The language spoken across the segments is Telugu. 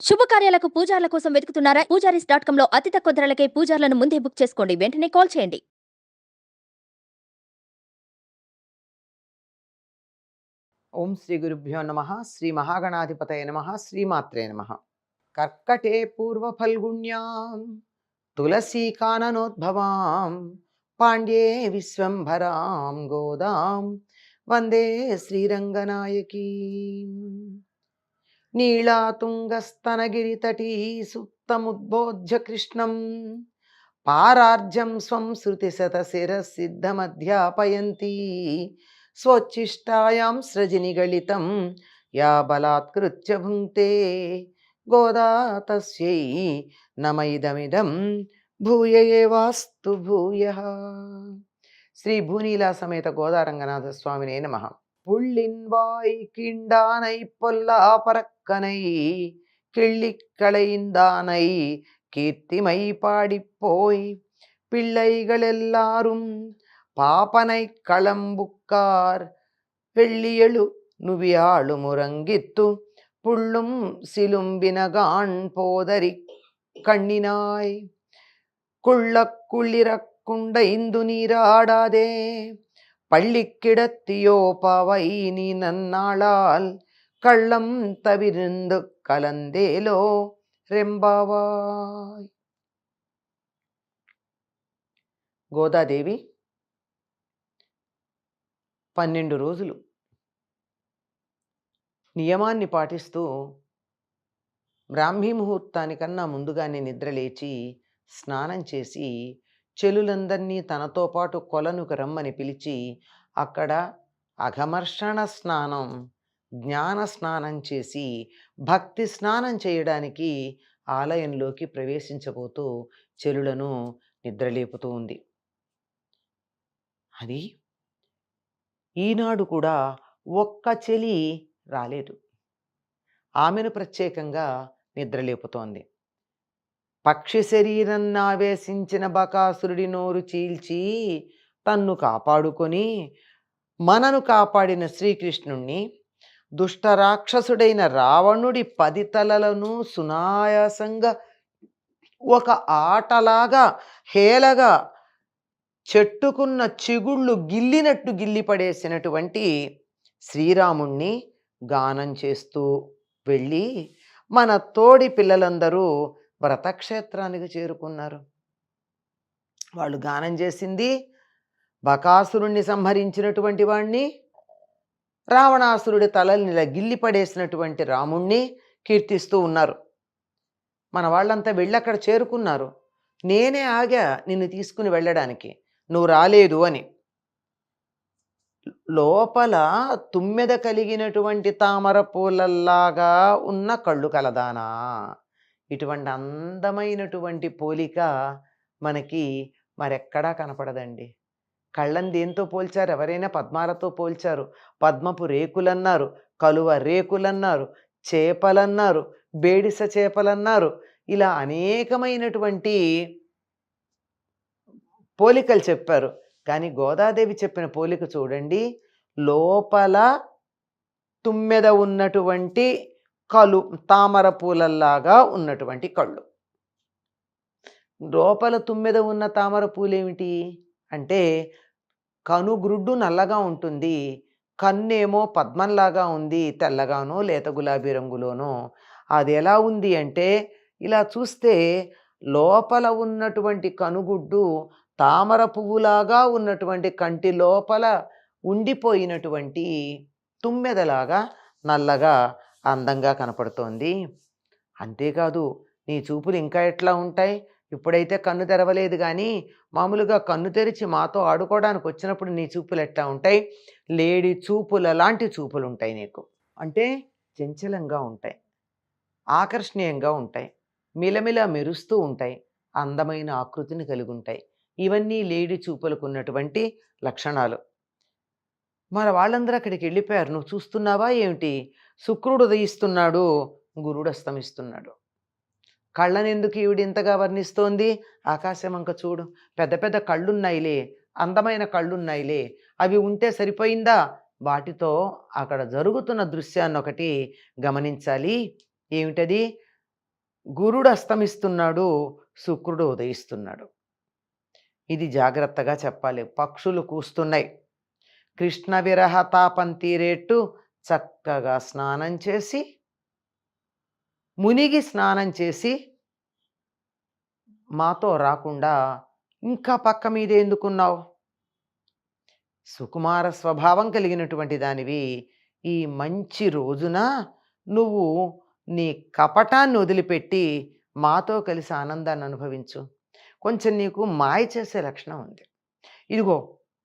శుభకార్యాలకు పూజార్ల కోసం వెతుకుతున్నారా? పూజారీస్.com లో అతి తక్కువ ధరలకే పూజార్లను ముందే బుక్ చేసుకోండి. వెంటనే కాల్ చేయండి. ఓం శ్రీ గురుభ్యో నమ. శ్రీ మహాగణాధిపతయ నమ. శ్రీమాత్రే నమ. కర్కటే పూర్వ ఫల్గుణ్యాం తులసీ కాననోద్భవాం పాండ్యే విశ్వంభరాం గోదాం వందే శ్రీరంగనాయకీ. నీళాతుంగస్తనగిరితటీ సుప్తముద్బోధ్య కృష్ణం పారార్జం స్వం శృతిశతశిరసిద్ధమధ్యాపయంతి స్వోచ్ఛిష్టాయాం సృజనిగళితం యా బలాత్కృత్య భుంక్తే గోదా తస్యై నమైదమిదం భూయ ఏవాస్తు భూయః. శ్రీ భూనీలా సమేత గోదారంగనాథ స్వామినే నమః. புள்ளின்வாய் கிண்டானை பொல்லாபரக்கனை கிள்ளிக்களைந்தானை கீர்த்திமை பாடிப்போய் பிள்ளைகளெல்லாரும் பாப்பனை களம்புக்கார் வெள்ளியழு நுவியாழு முரங்கித்து புள்ளும் சிலும்பினகான் போதரி கண்ணினாய் குள்ளிறக்குண்டைந்து நீராடாதே பள்ளிக்கிடத்தியோ பாவை நீ நன்னாளால் கள்ளம் தவிர்ந்து கலந்தேலோ రెంబావాయ్. గోదాదేవి 12 రోజులు నియమాన్ని పాటిస్తూ బ్రాహ్మీ ముహూర్తానికన్నా ముందుగానే నిద్రలేచి స్నానం చేసి చెలులందరినీ తనతో పాటు కొలనుకు రమ్మని పిలిచి అక్కడ అఘమర్షణ స్నానం, జ్ఞాన స్నానం చేసి భక్తి స్నానం చేయడానికి ఆలయంలోకి ప్రవేశించబోతూ చెలులను నిద్రలేపుతూ ఉంది. అది ఈనాడు కూడా ఒక్క చెలి రాలేదు. ఆమెను ప్రత్యేకంగా నిద్రలేపుతోంది. పక్షి శరీరన్నావేశించిన బకాసురుడి నోరు చీల్చి తన్ను కాపాడుకొని మనను కాపాడిన శ్రీకృష్ణుణ్ణి దుష్టరాక్షసుడైన రావణుడి 10 తలలను సునాయాసంగా ఒక ఆటలాగా హేళగా చెట్టుకున్న చిగుళ్ళు గిల్లినట్టు గిల్లిపడేసినటువంటి శ్రీరాముణ్ణి గానం చేస్తూ వెళ్ళి మన తోడి పిల్లలందరూ వ్రతక్షేత్రానికి చేరుకున్నారు. వాళ్ళు గానం చేసింది బకాసురుణ్ణి సంహరించినటువంటి వాణ్ణి, రావణాసురుడి తలల్ని గిల్లిపడేసినటువంటి రాముణ్ణి కీర్తిస్తూ ఉన్నారు. మన వాళ్ళంతా వెళ్ళి అక్కడ చేరుకున్నారు. నేనే ఆగా నిన్ను తీసుకుని వెళ్ళడానికి, నువ్వు రాలేదు అని. లోపల తుమ్మెద కలిగినటువంటి తామర పూలల్లాగా ఉన్న కళ్ళు కలదానా. ఇటువంటి అందమైనటువంటి పోలిక మనకి మరెక్కడా కనపడదండి. కళ్ళని దేంతో పోల్చారు? ఎవరైనా పద్మాలతో పోల్చారు. పద్మపు రేకులన్నారు, కలువ రేకులన్నారు, చేపలన్నారు, బేడిస చేపలన్నారు. ఇలా అనేకమైనటువంటి పోలికలు చెప్పారు. కానీ గోదాదేవి చెప్పిన పోలిక చూడండి. లోపల తుమ్మెద ఉన్నటువంటి తామర పూలల్లాగా ఉన్నటువంటి కళ్ళు. లోపల తుమ్మెద ఉన్న తామర పూలేమిటి అంటే కనుగ్రుడ్డు నల్లగా ఉంటుంది, కన్నేమో పద్మంలాగా ఉంది, తెల్లగానో లేత గులాబీ రంగులోనో. అది ఎలా ఉంది అంటే ఇలా చూస్తే లోపల ఉన్నటువంటి కనుగుడ్డు తామర పువ్వులాగా ఉన్నటువంటి కంటి లోపల ఉండిపోయినటువంటి తుమ్మెదలాగా నల్లగా అందంగా కనపడుతోంది. అంతేకాదు, నీ చూపులు ఇంకా ఎట్లా ఉంటాయి? ఇప్పుడైతే కన్ను తెరవలేదు, కానీ మామూలుగా కన్ను తెరిచి మాతో ఆడుకోవడానికి వచ్చినప్పుడు నీ చూపులు ఎట్లా ఉంటాయి? లేడి చూపుల లాంటి చూపులు ఉంటాయి నీకు. అంటే చంచలంగా ఉంటాయి, ఆకర్షణీయంగా ఉంటాయి, మిలమిల మెరుస్తూ ఉంటాయి, అందమైన ఆకృతిని కలిగి ఉంటాయి. ఇవన్నీ లేడి చూపులకు ఉన్నటువంటి లక్షణాలు. మరి వాళ్ళందరూ అక్కడికి వెళ్ళిపోయారు. నువ్వు చూస్తున్నావా ఏమిటి? శుక్రుడు ఉదయిస్తున్నాడు, గురుడు అస్తమిస్తున్నాడు. కళ్ళని ఎందుకు ఈవిడ ఇంతగా వర్ణిస్తోంది? ఆకాశం అంక చూడు, పెద్ద పెద్ద కళ్ళున్నాయిలే, అందమైన కళ్ళున్నాయిలే, అవి ఉంటే సరిపోయిందా? వాటితో అక్కడ జరుగుతున్న దృశ్యాన్ని ఒకటి గమనించాలి. ఏమిటది? గురుడు అస్తమిస్తున్నాడు, శుక్రుడు ఉదయిస్తున్నాడు. ఇది జాగ్రత్తగా చెప్పాలి. పక్షులు కూస్తున్నాయి. కృష్ణ విరహ తాపం తీరేట్టు చక్కగా స్నానం చేసి, మునిగి స్నానం చేసి, మాతో రాకుండా ఇంకా పక్క మీదే ఎందుకున్నావు? సుకుమార స్వభావం కలిగినటువంటి దానివి. ఈ మంచి రోజున నువ్వు నీ కపటాన్ని వదిలిపెట్టి మాతో కలిసి ఆనందాన్ని అనుభవించు. కొంచెం నీకు మాయ చేసే లక్షణం ఉంది. ఇదిగో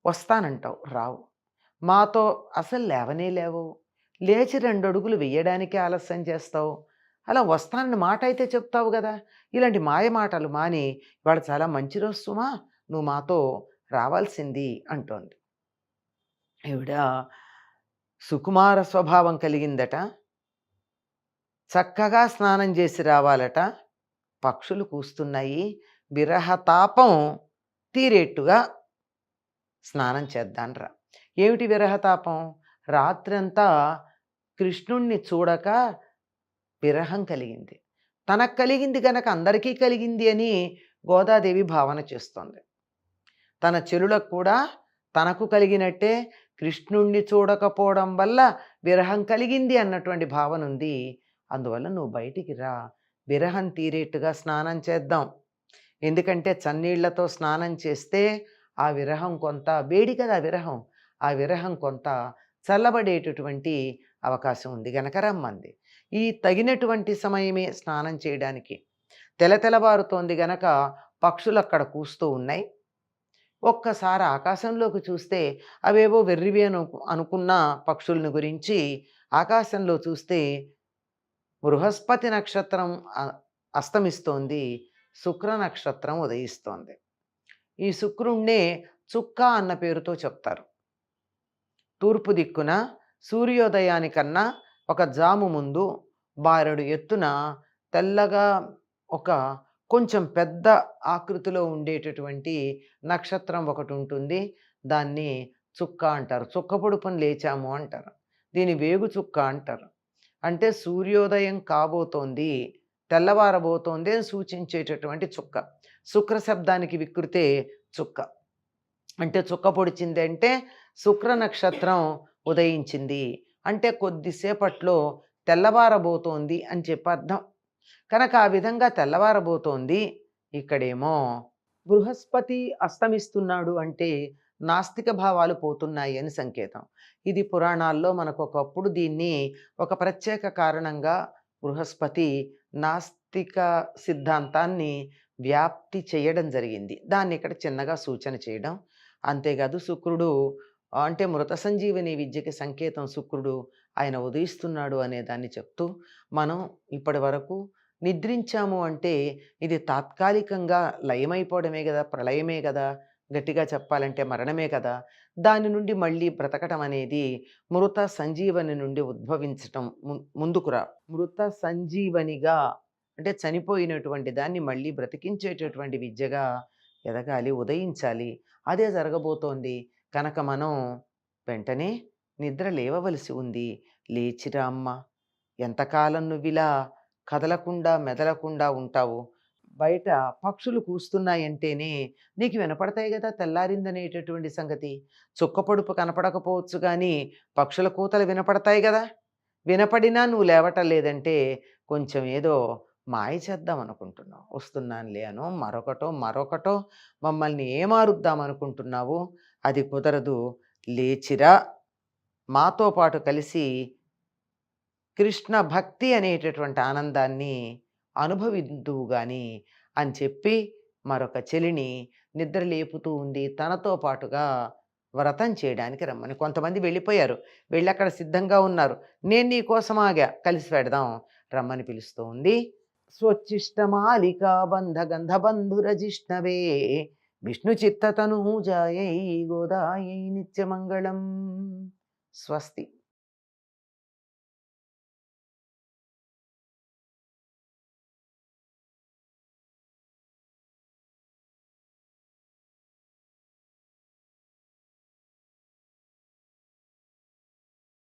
వస్తానంటావు, రావు. మాతో అసలు లేవనే లేవు. లేచి 2 అడుగులు వెయ్యడానికి ఆలస్యం చేస్తావు. అలా వస్తానని మాట అయితే చెప్తావు కదా. ఇలాంటి మాయ మాటలు మాని, ఇవాళ చాలా మంచి రోజు సుమా, నువ్వు మాతో రావాల్సింది అంటోంది. ఈవిడ సుకుమార స్వభావం కలిగిందట. చక్కగా స్నానం చేసి రావాలట. పక్షులు కూస్తున్నాయి. విరహతాపం తీరేట్టుగా స్నానం చేద్దాన్రా. ఏమిటి విరహతాపం? రాత్రంతా కృష్ణుణ్ణి చూడక విరహం కలిగింది. తనకు కలిగింది గనక అందరికీ కలిగింది అని గోదాదేవి భావన చేస్తోంది. తన చెరులకు కూడా తనకు కలిగినట్టే కృష్ణుణ్ణి చూడకపోవడం వల్ల విరహం కలిగింది అన్నటువంటి భావన ఉంది. అందువల్ల నువ్వు బయటికి రా, విరహం తీరేట్టుగా స్నానం చేద్దాం. ఎందుకంటే చన్నీళ్లతో స్నానం చేస్తే ఆ విరహం కొంత వేడి కదా విరహం, ఆ విరహం కొంత చల్లబడేటటువంటి అవకాశం ఉంది గనక రమ్మంది. ఈ తగినటువంటి సమయమే స్నానం చేయడానికి. తెలతెలవారుతోంది గనక పక్షులు అక్కడ కూస్తూ ఉన్నాయి. ఒక్కసారి ఆకాశంలోకి చూస్తే అవేవో వెర్రివి అనుకున్న పక్షుల్ని గురించి ఆకాశంలో చూస్తే బృహస్పతి నక్షత్రం అస్తమిస్తోంది, శుక్ర నక్షత్రం ఉదయిస్తోంది. ఈ శుక్రుణ్ణే చుక్క అన్న పేరుతో చెప్తారు. తూర్పు దిక్కున సూర్యోదయానికన్నా ఒక జాము ముందు బారెడు ఎత్తున తెల్లగా ఒక కొంచెం పెద్ద ఆకృతిలో ఉండేటటువంటి నక్షత్రం ఒకటి ఉంటుంది. దాన్ని చుక్క అంటారు. చుక్క పొడుపుని లేచాము అంటారు. దీని వేగు చుక్క అంటారు. అంటే సూర్యోదయం కాబోతోంది, తెల్లవారబోతోంది అని సూచించేటటువంటి చుక్క. శుక్ర శబ్దానికి వికృతే చుక్క. అంటే చుక్క పొడిచింది అంటే శుక్ర నక్షత్రం ఉదయించింది అంటే కొద్దిసేపట్లో తెల్లవారబోతోంది అని చెప్పి అర్థం. కనుక ఆ విధంగా తెల్లవారబోతోంది. ఇక్కడేమో బృహస్పతి అస్తమిస్తున్నాడు అంటే నాస్తిక భావాలు పోతున్నాయి అని సంకేతం. ఇది పురాణాల్లో మనకు ఒకప్పుడు దీన్ని ఒక ప్రత్యేక కారణంగా బృహస్పతి నాస్తిక సిద్ధాంతాన్ని వ్యాప్తి చేయడం జరిగింది. దాన్ని ఇక్కడ చిన్నగా సూచన చేయడం. అంతేకాదు శుక్రుడు అంటే మృత సంజీవని విద్యకి సంకేతం శుక్రుడు, ఆయన ఉదయిస్తున్నాడు అనే దాన్ని చెప్తూ మనం ఇప్పటి వరకు నిద్రించాము అంటే ఇది తాత్కాలికంగా లయమైపోవడమే కదా, ప్రళయమే కదా, గట్టిగా చెప్పాలంటే మరణమే కదా. దాని నుండి మళ్ళీ బ్రతకటం అనేది మృత సంజీవని నుండి ఉద్భవించటం, ముందుకురా మృత సంజీవనిగా అంటే చనిపోయినటువంటి దాన్ని మళ్ళీ బ్రతికించేటటువంటి విద్యగా ఎదగాలి, ఉదయించాలి. అదే జరగబోతోంది. కనుక మనం వెంటనే నిద్ర లేవవలసి ఉంది. లేచిరా అమ్మ, ఎంతకాలం నువ్విలా కదలకుండా మెదలకుండా ఉంటావు? బయట పక్షులు కూస్తున్నాయంటేనే నీకు వినపడతాయి కదా తెల్లారిందనేటటువంటి సంగతి. చుక్క పొడుపు కనపడకపోవచ్చు కానీ పక్షుల కూతలు వినపడతాయి కదా. వినపడినా నువ్వు లేవటం లేదంటే కొంచెం ఏదో మాయ చేద్దాం అనుకుంటున్నావు. వస్తున్నానులే అనో మరొకటో మమ్మల్ని ఏమారుద్దాం అనుకుంటున్నావు. అది కుదరదు. లేచిరా, మాతో పాటు కలిసి కృష్ణ భక్తి అనేటటువంటి ఆనందాన్ని అనుభవిద్దువు గాని అని చెప్పి మరొక చెలిని నిద్ర లేపుతూ ఉంది. తనతో పాటుగా వ్రతం చేయడానికి రమ్మని. కొంతమంది వెళ్ళిపోయారు, వెళ్ళి అక్కడ సిద్ధంగా ఉన్నారు. నేను నీ కోసం ఆగా, కలిసి పెడదాం రమ్మని పిలుస్తూ ఉంది. స్వచ్చిష్టమాలికా బంధ గంధబంధురజిష్ణవే విష్ణు చిత్తతనూజాయై గోదాయై నిత్యమంగళం. స్వస్తి.